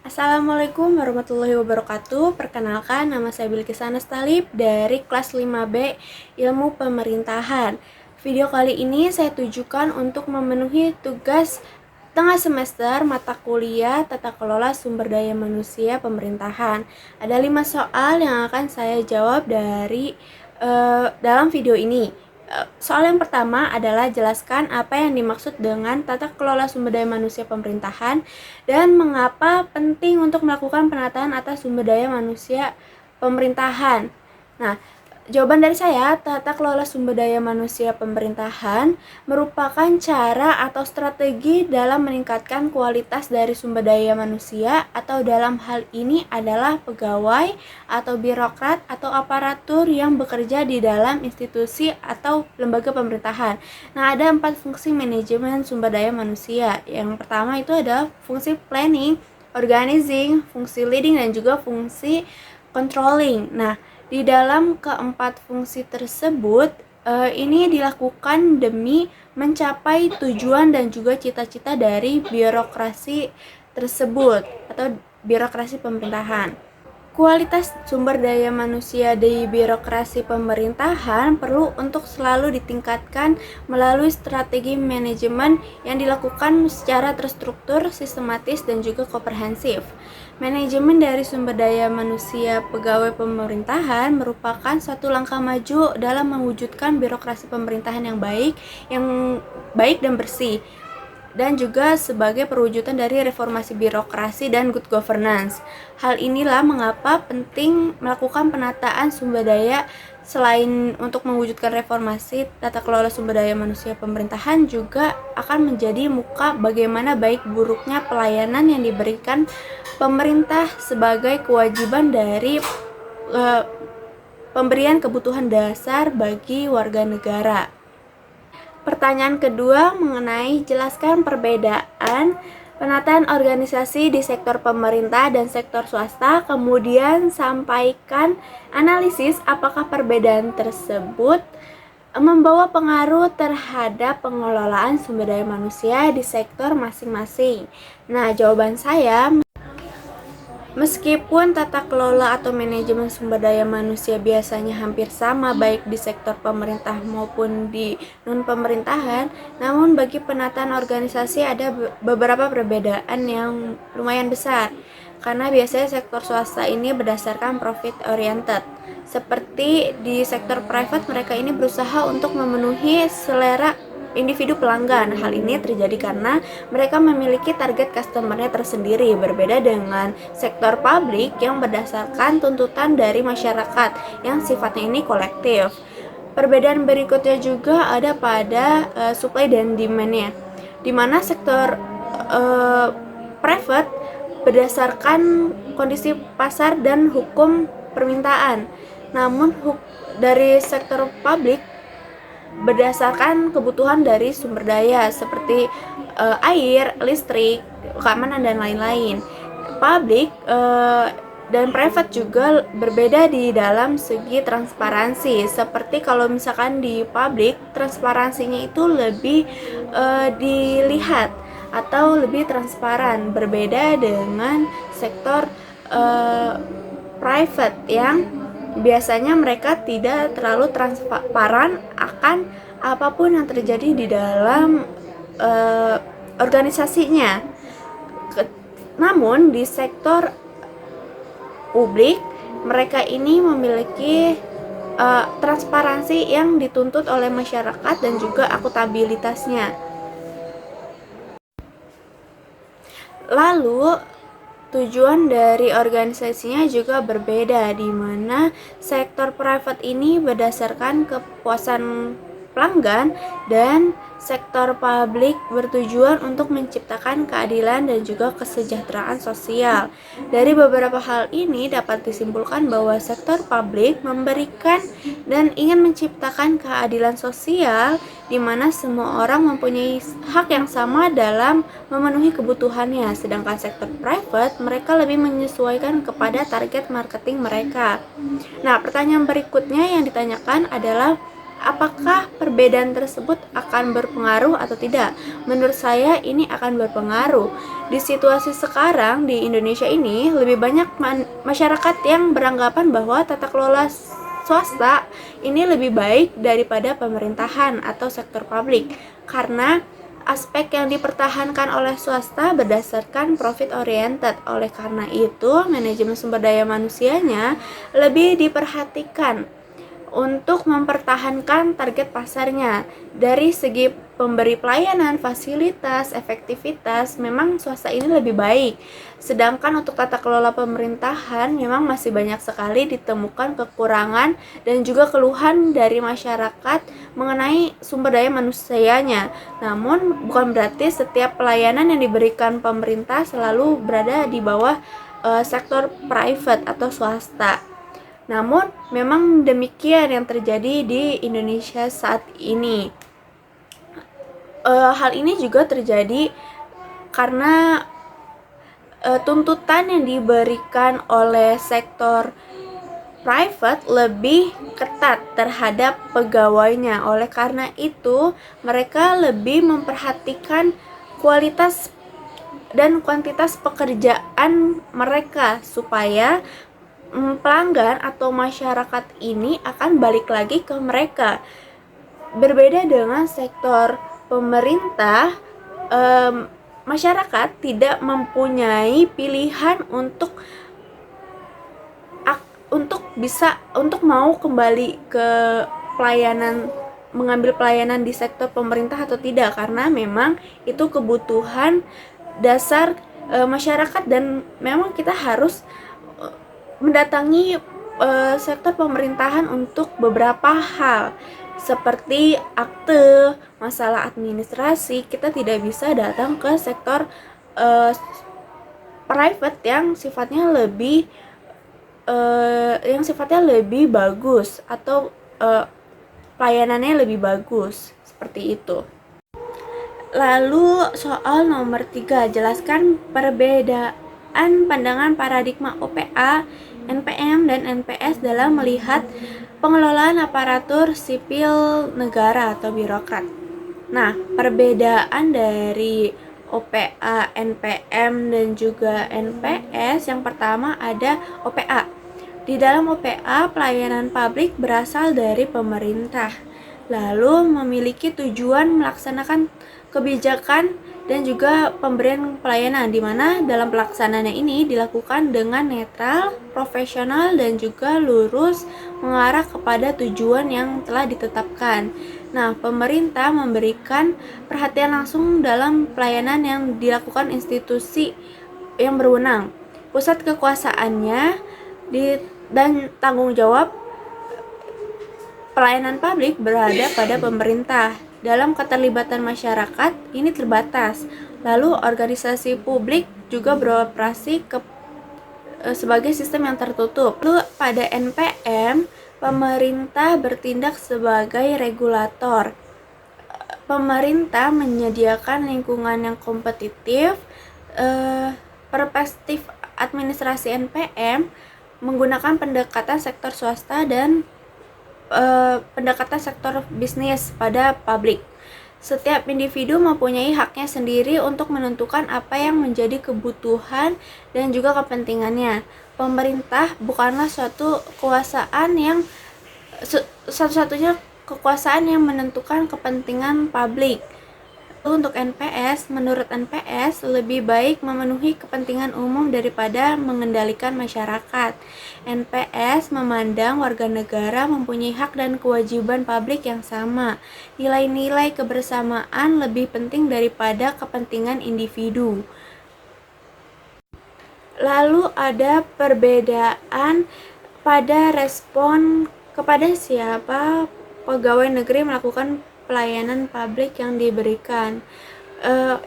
Assalamualaikum warahmatullahi wabarakatuh. Perkenalkan, nama saya Bilqis Anastalib dari kelas 5B Ilmu Pemerintahan. Video kali ini saya tujukan untuk memenuhi tugas tengah semester mata kuliah Tata Kelola Sumber Daya Manusia Pemerintahan. Ada 5 soal yang akan saya jawab dalam video ini. Soal yang pertama adalah jelaskan apa yang dimaksud dengan tata kelola sumber daya manusia pemerintahan dan mengapa penting untuk melakukan penataan atas sumber daya manusia pemerintahan. Nah, jawaban dari saya, tata kelola sumber daya manusia pemerintahan merupakan cara atau strategi dalam meningkatkan kualitas dari sumber daya manusia, atau dalam hal ini adalah pegawai atau birokrat atau aparatur yang bekerja di dalam institusi atau lembaga pemerintahan. Nah, ada 4 fungsi manajemen sumber daya manusia. Yang pertama itu ada fungsi planning, organizing, fungsi leading, dan juga fungsi controlling. Nah, di dalam keempat fungsi tersebut, ini dilakukan demi mencapai tujuan dan juga cita-cita dari birokrasi tersebut atau birokrasi pemerintahan. Kualitas sumber daya manusia di birokrasi pemerintahan perlu untuk selalu ditingkatkan melalui strategi manajemen yang dilakukan secara terstruktur, sistematis, dan juga komprehensif. Manajemen dari sumber daya manusia pegawai pemerintahan merupakan suatu langkah maju dalam mewujudkan birokrasi pemerintahan yang baik dan bersih, dan juga sebagai perwujudan dari reformasi birokrasi dan good governance. Hal inilah mengapa penting melakukan penataan sumber daya. Selain untuk mewujudkan reformasi tata kelola sumber daya manusia pemerintahan, juga akan menjadi muka bagaimana baik buruknya pelayanan yang diberikan pemerintah sebagai kewajiban dari pemberian kebutuhan dasar bagi warga negara. Pertanyaan kedua mengenai jelaskan perbedaan penataan organisasi di sektor pemerintah dan sektor swasta, kemudian sampaikan analisis apakah perbedaan tersebut membawa pengaruh terhadap pengelolaan sumber daya manusia di sektor masing-masing. Nah, jawaban saya, meskipun tata kelola atau manajemen sumber daya manusia biasanya hampir sama baik di sektor pemerintah maupun di non-pemerintahan, namun bagi penataan organisasi ada beberapa perbedaan yang lumayan besar. Karena biasanya sektor swasta ini berdasarkan profit oriented. Seperti di sektor private, mereka ini berusaha untuk memenuhi selera individu pelanggan. Hal ini terjadi karena mereka memiliki target customer-nya tersendiri, berbeda dengan sektor publik yang berdasarkan tuntutan dari masyarakat yang sifatnya ini kolektif. Perbedaan berikutnya juga ada pada supply dan demand-nya, di mana sektor private berdasarkan kondisi pasar dan hukum permintaan, namun dari sektor publik berdasarkan kebutuhan dari sumber daya seperti air, listrik, keamanan, dan lain-lain. Public dan private juga berbeda di dalam segi transparansi. Seperti kalau misalkan di public, transparansinya itu lebih dilihat atau lebih transparan, berbeda dengan sektor private yang biasanya mereka tidak terlalu transparan akan apapun yang terjadi di dalam organisasinya. Namun di sektor publik, mereka ini memiliki transparansi yang dituntut oleh masyarakat dan juga akuntabilitasnya. Lalu tujuan dari organisasinya juga berbeda, di mana sektor private ini berdasarkan kepuasan pelanggan dan sektor publik bertujuan untuk menciptakan keadilan dan juga kesejahteraan sosial. Dari beberapa hal ini dapat disimpulkan bahwa sektor publik memberikan dan ingin menciptakan keadilan sosial, di mana semua orang mempunyai hak yang sama dalam memenuhi kebutuhannya, sedangkan sektor private mereka lebih menyesuaikan kepada target marketing mereka. Nah, pertanyaan berikutnya yang ditanyakan adalah apakah perbedaan tersebut akan berpengaruh atau tidak? Menurut saya ini akan berpengaruh. Di situasi sekarang di Indonesia ini lebih banyak masyarakat yang beranggapan bahwa tata kelola swasta ini lebih baik daripada pemerintahan atau sektor publik karena aspek yang dipertahankan oleh swasta berdasarkan profit oriented. Oleh karena itu, manajemen sumber daya manusianya lebih diperhatikan untuk mempertahankan target pasarnya. Dari segi pemberi pelayanan, fasilitas, efektivitas, memang swasta ini lebih baik. Sedangkan untuk tata kelola pemerintahan memang masih banyak sekali ditemukan kekurangan dan juga keluhan dari masyarakat mengenai sumber daya manusianya. Namun bukan berarti setiap pelayanan yang diberikan pemerintah selalu berada di bawah sektor private atau swasta. Namun, memang demikian yang terjadi di Indonesia saat ini. Hal ini juga terjadi karena tuntutan yang diberikan oleh sektor private lebih ketat terhadap pegawainya. Oleh karena itu, mereka lebih memperhatikan kualitas dan kuantitas pekerjaan mereka supaya pelanggan atau masyarakat ini akan balik lagi ke mereka. Berbeda dengan sektor pemerintah, masyarakat tidak mempunyai pilihan untuk mau kembali ke pelayanan, mengambil pelayanan di sektor pemerintah atau tidak, karena memang itu kebutuhan dasar masyarakat dan memang kita harus mendatangi sektor pemerintahan untuk beberapa hal seperti akte, masalah administrasi. Kita tidak bisa datang ke sektor private yang sifatnya lebih bagus atau pelayanannya lebih bagus, seperti itu. Lalu soal nomor 3, jelaskan perbedaan pandangan paradigma OPA, NPM, dan NPS dalam melihat pengelolaan aparatur sipil negara atau birokrat. Nah, perbedaan dari OPA, NPM, dan juga NPS, yang pertama ada OPA. Di dalam OPA, pelayanan publik berasal dari pemerintah, lalu memiliki tujuan melaksanakan kebijakan dan juga pemberian pelayanan, di mana dalam pelaksanaannya ini dilakukan dengan netral, profesional, dan juga lurus mengarah kepada tujuan yang telah ditetapkan. Nah, pemerintah memberikan perhatian langsung dalam pelayanan yang dilakukan institusi yang berwenang. Pusat kekuasaannya dan tanggung jawab pelayanan publik berada pada pemerintah. Dalam keterlibatan masyarakat ini terbatas. Lalu organisasi publik juga beroperasi sebagai sistem yang tertutup. Lalu pada NPM, pemerintah bertindak sebagai regulator. Pemerintah menyediakan lingkungan yang kompetitif. Perspektif administrasi NPM menggunakan pendekatan sektor swasta dan pendekatan sektor bisnis pada publik. Setiap individu mempunyai haknya sendiri untuk menentukan apa yang menjadi kebutuhan dan juga kepentingannya. Pemerintah bukanlah satu-satunya kekuasaan yang menentukan kepentingan publik. Untuk NPS, menurut NPS, lebih baik memenuhi kepentingan umum daripada mengendalikan masyarakat. NPS memandang warga negara mempunyai hak dan kewajiban publik yang sama. Nilai-nilai kebersamaan lebih penting daripada kepentingan individu. Lalu ada perbedaan pada respon kepada siapa pegawai negeri melakukan pelayanan publik yang diberikan.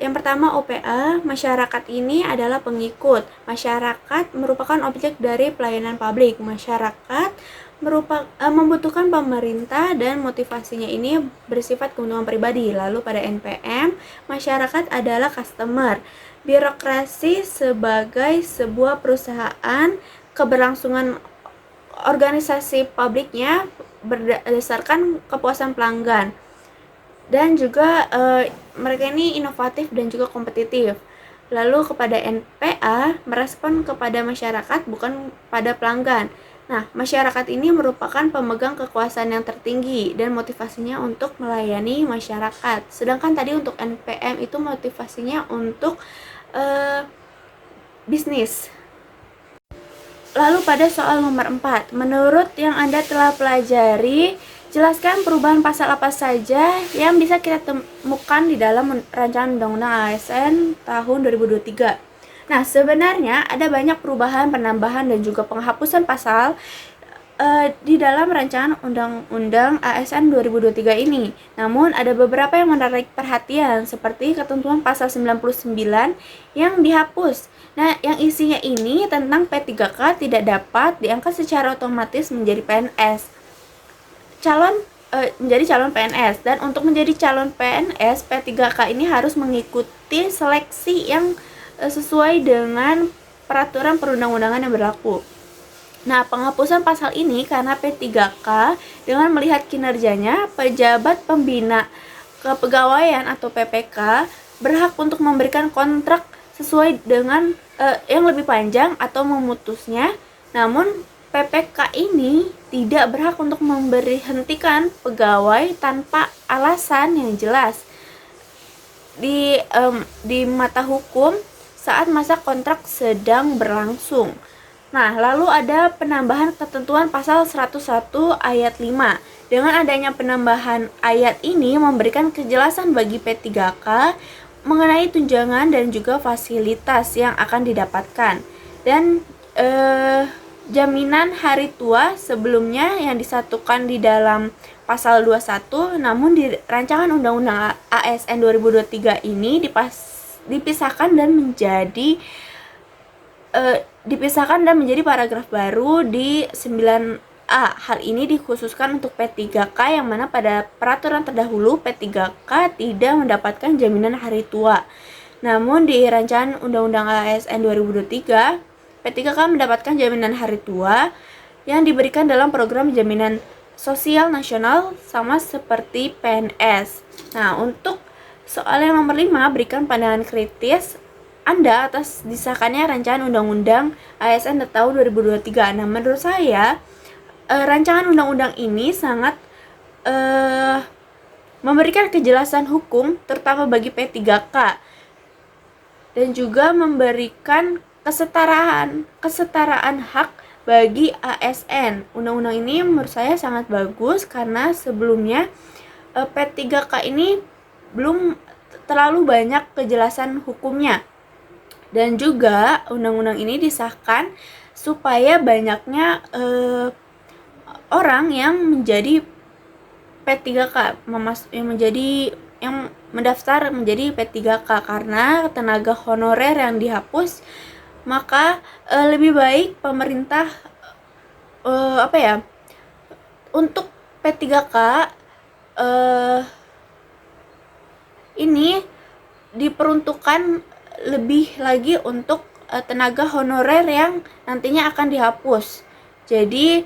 Yang pertama OPA, masyarakat ini adalah pengikut. Masyarakat merupakan objek dari pelayanan publik. Masyarakat membutuhkan pemerintah dan motivasinya ini bersifat keuntungan pribadi. Lalu pada NPM, masyarakat adalah customer. Birokrasi sebagai sebuah perusahaan, keberlangsungan organisasi publiknya berdasarkan kepuasan pelanggan. Dan juga mereka ini inovatif dan juga kompetitif. Lalu kepada NPA, merespon kepada masyarakat bukan pada pelanggan. Nah, masyarakat ini merupakan pemegang kekuasaan yang tertinggi dan motivasinya untuk melayani masyarakat. Sedangkan tadi untuk NPM itu motivasinya untuk bisnis. Lalu pada soal nomor 4, menurut yang Anda telah pelajari, jelaskan perubahan pasal apa saja yang bisa kita temukan di dalam rancangan Undang-Undang ASN tahun 2023. Nah, sebenarnya ada banyak perubahan, penambahan, dan juga penghapusan pasal di dalam rancangan Undang-Undang ASN 2023 ini. Namun ada beberapa yang menarik perhatian seperti ketentuan pasal 99 yang dihapus. Nah, yang isinya ini tentang P3K tidak dapat diangkat secara otomatis menjadi PNS. Menjadi calon PNS, dan untuk menjadi calon PNS P3K ini harus mengikuti seleksi yang sesuai dengan peraturan perundang-undangan yang berlaku. Nah, penghapusan pasal ini karena P3K dengan melihat kinerjanya, pejabat pembina kepegawaian atau PPK berhak untuk memberikan kontrak sesuai dengan yang lebih panjang atau memutusnya. Namun PPK ini tidak berhak untuk memberhentikan pegawai tanpa alasan yang jelas di mata hukum saat masa kontrak sedang berlangsung. Nah, lalu ada penambahan ketentuan pasal 101 ayat 5. Dengan adanya penambahan ayat ini memberikan kejelasan bagi P3K mengenai tunjangan dan juga fasilitas yang akan didapatkan. Dan jaminan hari tua sebelumnya yang disatukan di dalam pasal 21, namun di rancangan Undang-Undang ASN 2023 ini dipisahkan dan menjadi paragraf baru di 9A. Hal ini dikhususkan untuk P3K yang mana pada peraturan terdahulu P3K tidak mendapatkan jaminan hari tua. Namun di rancangan Undang-Undang ASN 2023, P3K mendapatkan jaminan hari tua yang diberikan dalam program jaminan sosial nasional sama seperti PNS. Nah, untuk soal yang nomor 5, berikan pandangan kritis Anda atas disahkannya rancangan Undang-Undang ASN tahun 2023. Nah, menurut saya rancangan undang-undang ini sangat memberikan kejelasan hukum terutama bagi P3K dan juga memberikan kesetaraan hak bagi ASN. Undang-undang ini menurut saya sangat bagus karena sebelumnya P3K ini belum terlalu banyak kejelasan hukumnya. Dan juga undang-undang ini disahkan supaya banyaknya orang yang menjadi P3K, yang mendaftar menjadi P3K karena tenaga honorer yang dihapus. Maka lebih baik pemerintah untuk P3K ini diperuntukkan lebih lagi untuk tenaga honorer yang nantinya akan dihapus. Jadi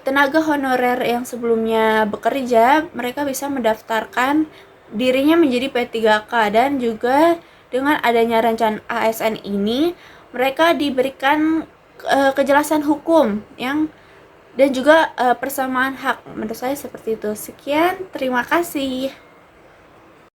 tenaga honorer yang sebelumnya bekerja, mereka bisa mendaftarkan dirinya menjadi P3K, dan juga dengan adanya rancangan ASN ini mereka diberikan kejelasan hukum dan juga persamaan hak. Menurut saya seperti itu. Sekian, terima kasih.